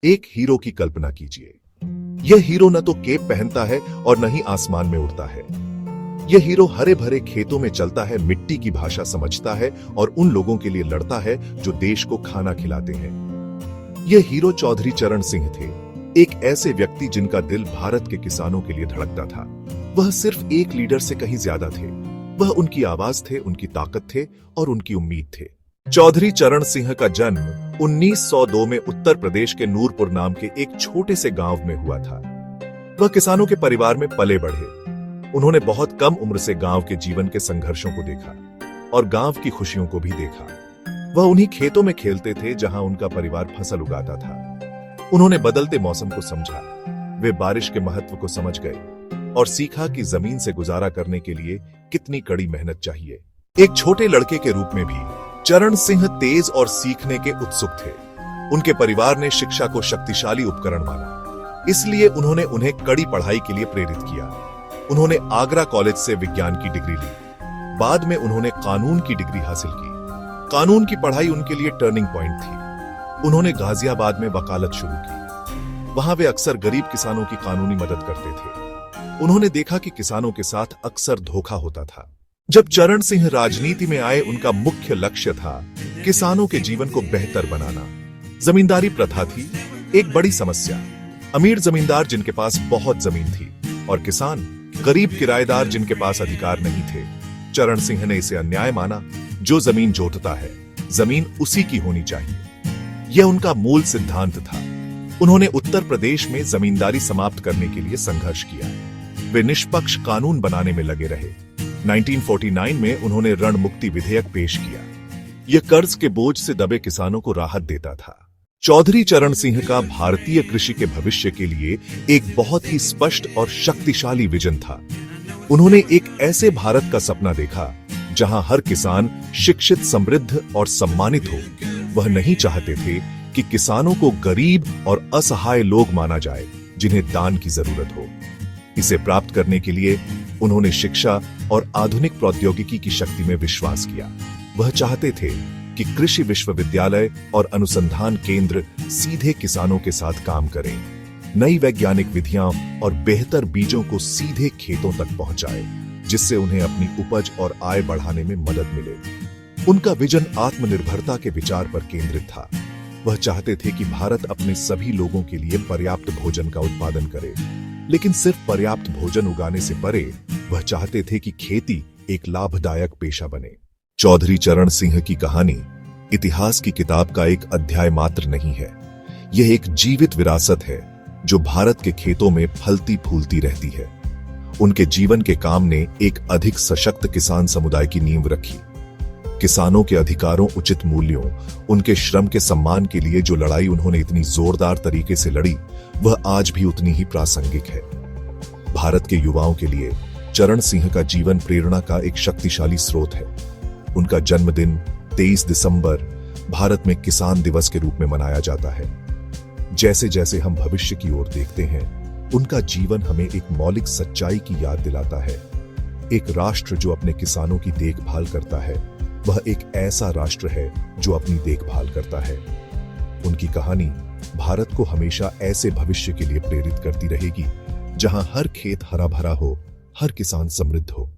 एक हीरो की कल्पना कीजिए। यह हीरो न तो केप पहनता है और न ही आसमान में उड़ता है। यह हीरो हरे भरे खेतों में चलता है, मिट्टी की भाषा समझता है और उन लोगों के लिए लड़ता है जो देश को खाना खिलाते हैं। यह हीरो चौधरी चरण सिंह थे, एक ऐसे व्यक्ति जिनका दिल भारत के किसानों के लिए धड़कता था। वह सिर्फ एक लीडर से कहीं ज्यादा थे। वह उनकी आवाज थे, उनकी ताकत थे और उनकी उम्मीद थे। चौधरी चरण सिंह का जन्म 1902 में उत्तर प्रदेश के नूरपुर नाम के एक छोटे से गांव में हुआ था। वह किसानों के परिवार में पले बढ़े। उन्होंने बहुत कम उम्र से गांव के जीवन के संघर्षों को देखा और गांव की खुशियों को भी देखा। वह उन्हीं खेतों में खेलते थे जहां उनका परिवार फसल उगाता था। उन्होंने बदलते मौसम को समझा, वे बारिश के महत्व को समझ गए और सीखा कि जमीन से गुजारा करने के लिए कितनी कड़ी मेहनत चाहिए। एक छोटे लड़के के रूप में भी चरण सिंह तेज और सीखने के उत्सुक थे। उनके परिवार ने शिक्षा को शक्तिशाली उपकरण माना, इसलिए उन्होंने उन्हें कड़ी पढ़ाई के लिए प्रेरित किया। उन्होंने आगरा कॉलेज से विज्ञान की डिग्री ली। बाद में उन्होंने कानून की डिग्री हासिल की। कानून की पढ़ाई उनके लिए टर्निंग पॉइंट थी। उन्होंने गाजियाबाद में वकालत शुरू की। वहां वे अक्सर गरीब किसानों की कानूनी मदद करते थे। उन्होंने देखा कि किसानों के साथ अक्सर धोखा होता था। जब चरण सिंह राजनीति में आए, उनका मुख्य लक्ष्य था किसानों के जीवन को बेहतर बनाना। जमींदारी प्रथा थी एक बड़ी समस्या। अमीर जमींदार जिनके पास बहुत जमीन थी और किसान गरीब किराएदार जिनके पास अधिकार नहीं थे। चरण सिंह ने इसे अन्याय माना। जो जमीन जोतता है, जमीन उसी की होनी चाहिए। यह उनका मूल सिद्धांत था। उन्होंने उत्तर प्रदेश में जमींदारी समाप्त करने के लिए संघर्ष किया। वे निष्पक्ष कानून बनाने में लगे रहे। 1949 में उन्होंने ऋण मुक्ति विधेयक पेश किया। यह कर्ज के बोझ से दबे किसानों को राहत देता था। चौधरी चरण सिंह का भारतीय कृषि के भविष्य के लिए एक बहुत ही स्पष्ट और शक्तिशाली विजन था। उन्होंने एक ऐसे भारत का सपना देखा जहां हर किसान शिक्षित, समृद्ध और सम्मानित हो। वह नहीं चाहते थे कि किसानों को गरीब और असहाय लोग माना जाए जिन्हें दान की जरूरत हो। इसे प्राप्त करने के लिए उन्होंने शिक्षा और आधुनिक प्रौद्योगिकी की शक्ति में विश्वास किया। वह चाहते थे कि कृषि विश्वविद्यालय और अनुसंधान केंद्र सीधे किसानों के साथ काम करें, नई वैज्ञानिक विधियां और बेहतर बीजों को सीधे खेतों तक पहुंचाए, जिससे उन्हें अपनी उपज और आय बढ़ाने में मदद मिले। उनका विजन आत्मनिर्भरता के विचार पर केंद्रित था। वह चाहते थे कि भारत अपने सभी लोगों के लिए पर्याप्त भोजन का उत्पादन करे, लेकिन सिर्फ पर्याप्त भोजन उगाने से परे वह चाहते थे कि खेती एक लाभदायक पेशा बने। चौधरी चरण सिंह की कहानी इतिहास की किताब का एक अध्याय मात्र नहीं है। यह एक जीवित विरासत है जो भारत के खेतों में फलती फूलती रहती है। उनके जीवन के काम ने एक अधिक सशक्त किसान समुदाय की नींव रखी। किसानों के अधिकारों, उचित मूल्यों, उनके श्रम के सम्मान के लिए जो लड़ाई उन्होंने इतनी जोरदार तरीके से लड़ी, वह आज भी उतनी ही प्रासंगिक है। भारत के युवाओं के लिए चरण सिंह का जीवन प्रेरणा का एक शक्तिशाली स्रोत है। उनका जन्मदिन 23 दिसंबर भारत में किसान दिवस के रूप में मनाया जाता है। जैसे जैसे हम भविष्य की ओर देखते हैं, उनका जीवन हमें एक मौलिक सच्चाई की याद दिलाता है। एक राष्ट्र जो अपने किसानों की देखभाल करता है, वह एक ऐसा राष्ट्र है जो अपनी देखभाल करता है। उनकी कहानी भारत को हमेशा ऐसे भविष्य के लिए प्रेरित करती रहेगी जहां हर खेत हरा भरा हो, हर किसान समृद्ध हो।